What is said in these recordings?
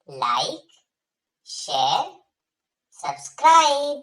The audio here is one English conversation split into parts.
like, share, subscribe.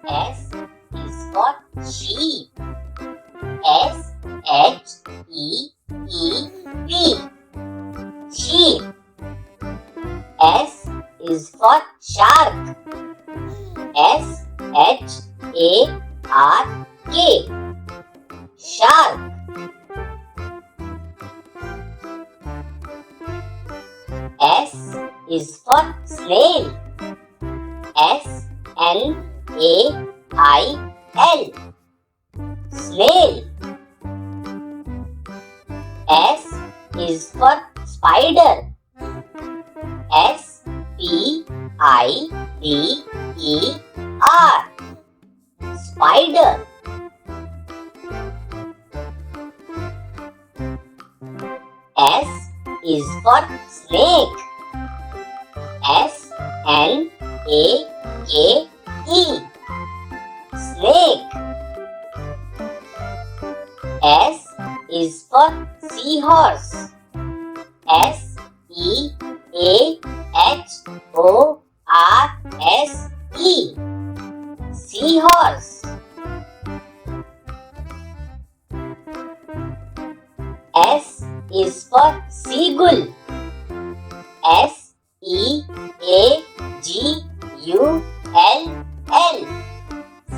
S is for sheep. S-H-E-E-P. Sheep. S is for shark. S-H-A-R-K. Shark. S is for snail. S-N-A-I-L. Snail. S is for spider. S-P-I-D-E-R. Spider. S is for snake. S-N-A-K-E. Snake. S is for seahorse. S-E-A-H-O-R-S-E. Seahorse. S is for seagull. S-E-A-G-U-L-L.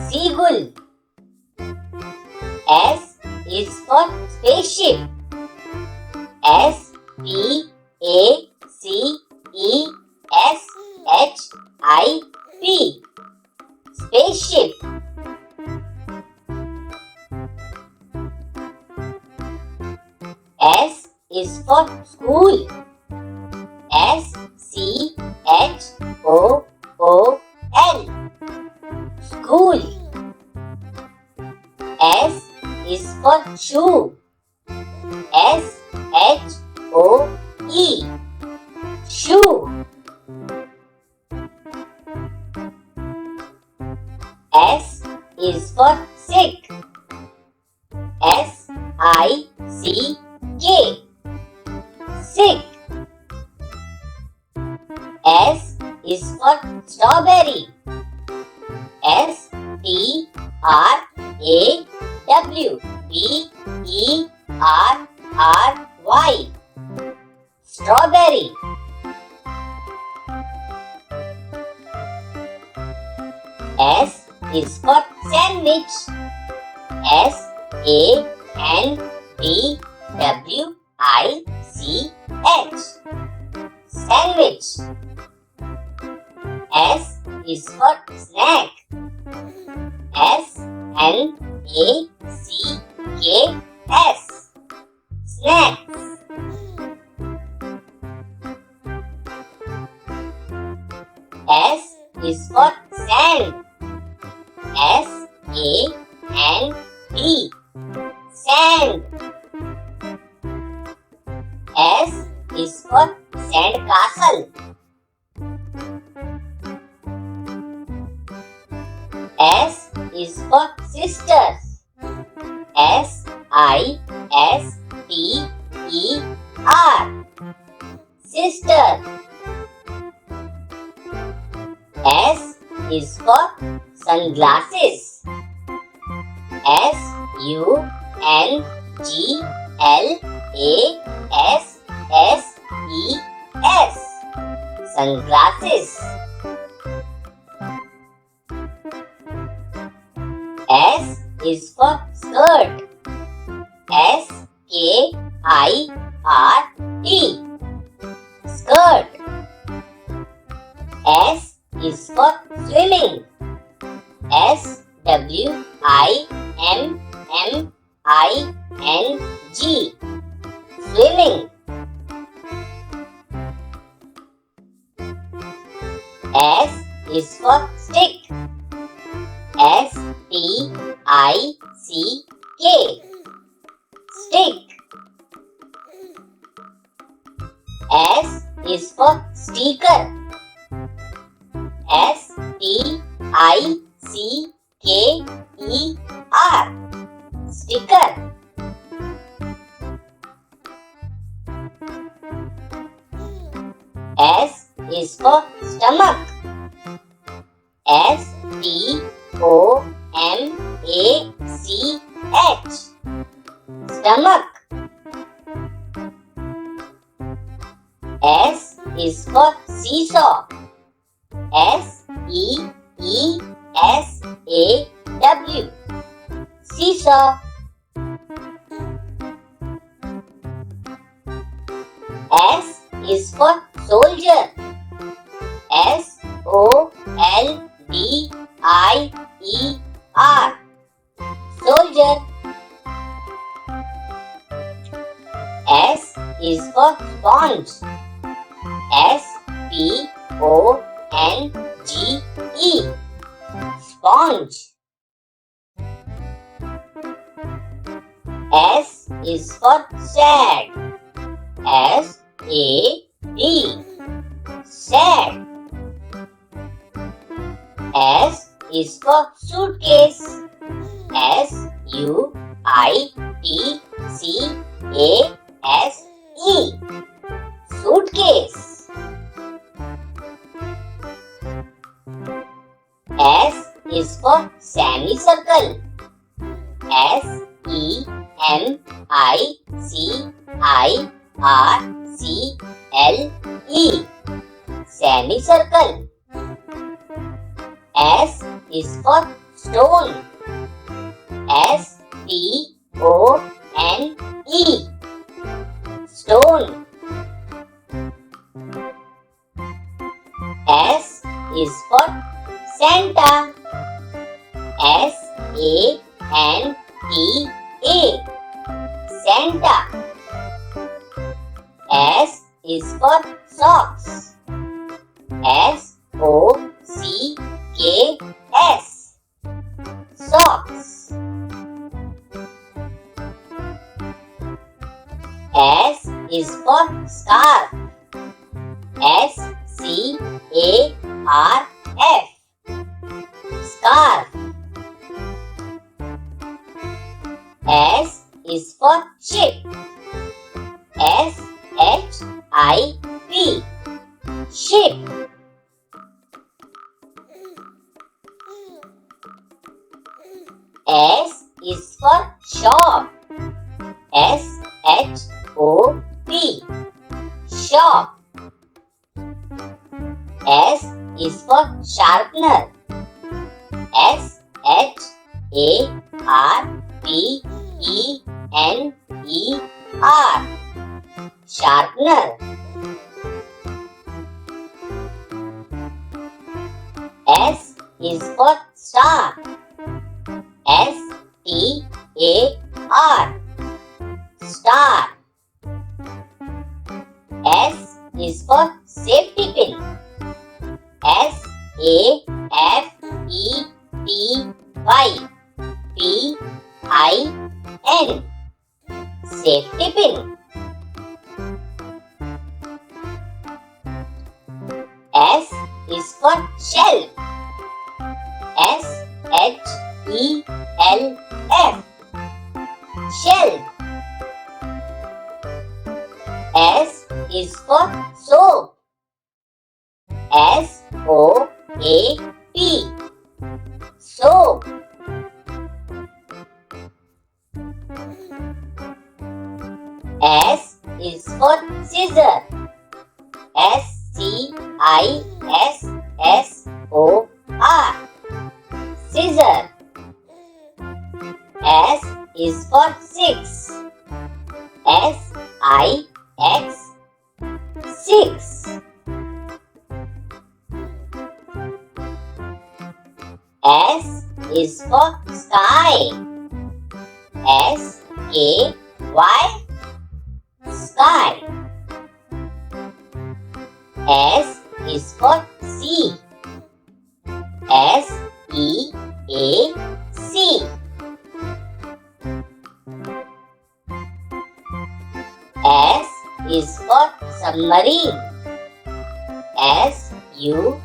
Seagull. S is for spaceship. S-P-A-C-E-S-H-I-P. Spaceship. S is for school. S-C-H-O-O-L. School. S is for shoe. S-H-O-E. Shoe. S is for sick. S-I-C-K. Sick. S is for strawberry. S-T-R-A-W-B-E-R-R-Y. Strawberry. S is for sandwich. S-A-N-D-W-I-C-H. Sandwich. S is for snack. S-N-A-C-K-S. Snacks. S is for sand. S-A-N-D. Sand. S is for sandcastle. S is for sisters. S-I-S-T-E-R. Sister. S is for sunglasses. S-U-N-G-L-A-S-S-E-S. Sunglasses. S is for skirt. S-K-I-R-T. Skirt. S is for swimming. S-W-I-M-M-I-N-G. Swimming. S is for stick. S-T-I-C-K. Stick. S is for sticker. S-T-I-C-K-E-R. Sticker. S is for stomach. S-T-O-M-A-C-H. Stomach. S is for seesaw. S-E-E-S-A-W. Seesaw. S is for soldier. S-O-L-D-I-E-R. Soldier. S is for sponge. S-P-O-N-G-E. Sponge. S is for sad. S-A-D. Sad. S is for suitcase. S-U-I-T-C-A-S-E. Suitcase. S is for semicircle. S-E-M-I-C-I-R-C-L-E. Semicircle. S is for stone. S-T-O-N-E. Stone. S is for Santa. S-A-N-T-A. Santa. S is for socks. S-O-C-K-S. Socks. S is for scarf. S-C-A-R-F. Scarf. S is for ship. S-H-I-P. Ship. S is for shop. S-H-O-P. Shop. S is for sharpener. S-H-A-R-P-E-N-E-R. Sharpener. S is for star. S-T-A-R. Star. S is for safety pin. S-A-F-E-T-Y. P-I-N. Safety pin. S is for shelf. S-H-E-L-F. Shelf. S is for soap. S-O-A-P. Soap. S is for scissor. S-C-I-S-S-O-R. Scissor. S is for six. S-I-X. Six. S is for sky. S-K-Y. Sky. S is for sea. S-E-A-C. S is for submarine. S-U-B-M-A-R-I-N-E.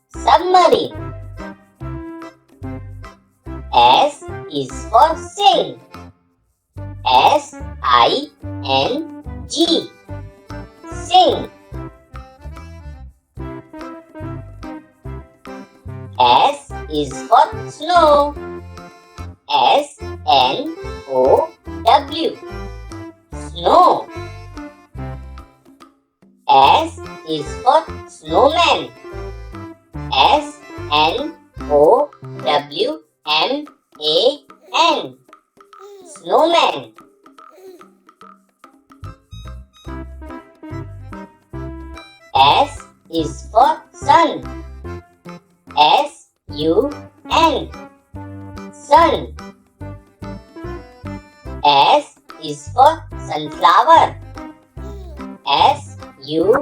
Submarine. S is for sing. S-I-N-G. Sing. S is for snow. S-N-O-W. Snow. S is for snowman. S-N-O-W-M-A-N. Snowman. S is for sun. S-U-N. Sun. S is for sunflower. S-U-N-F-L-O-W-E-R.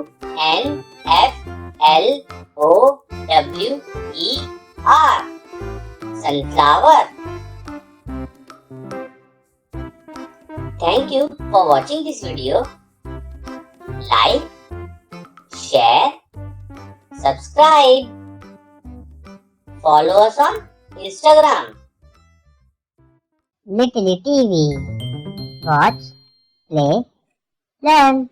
Sunflower. Thank you for watching this video. Like, share, subscribe. Follow us on Instagram. Little TV. Watch, play, learn.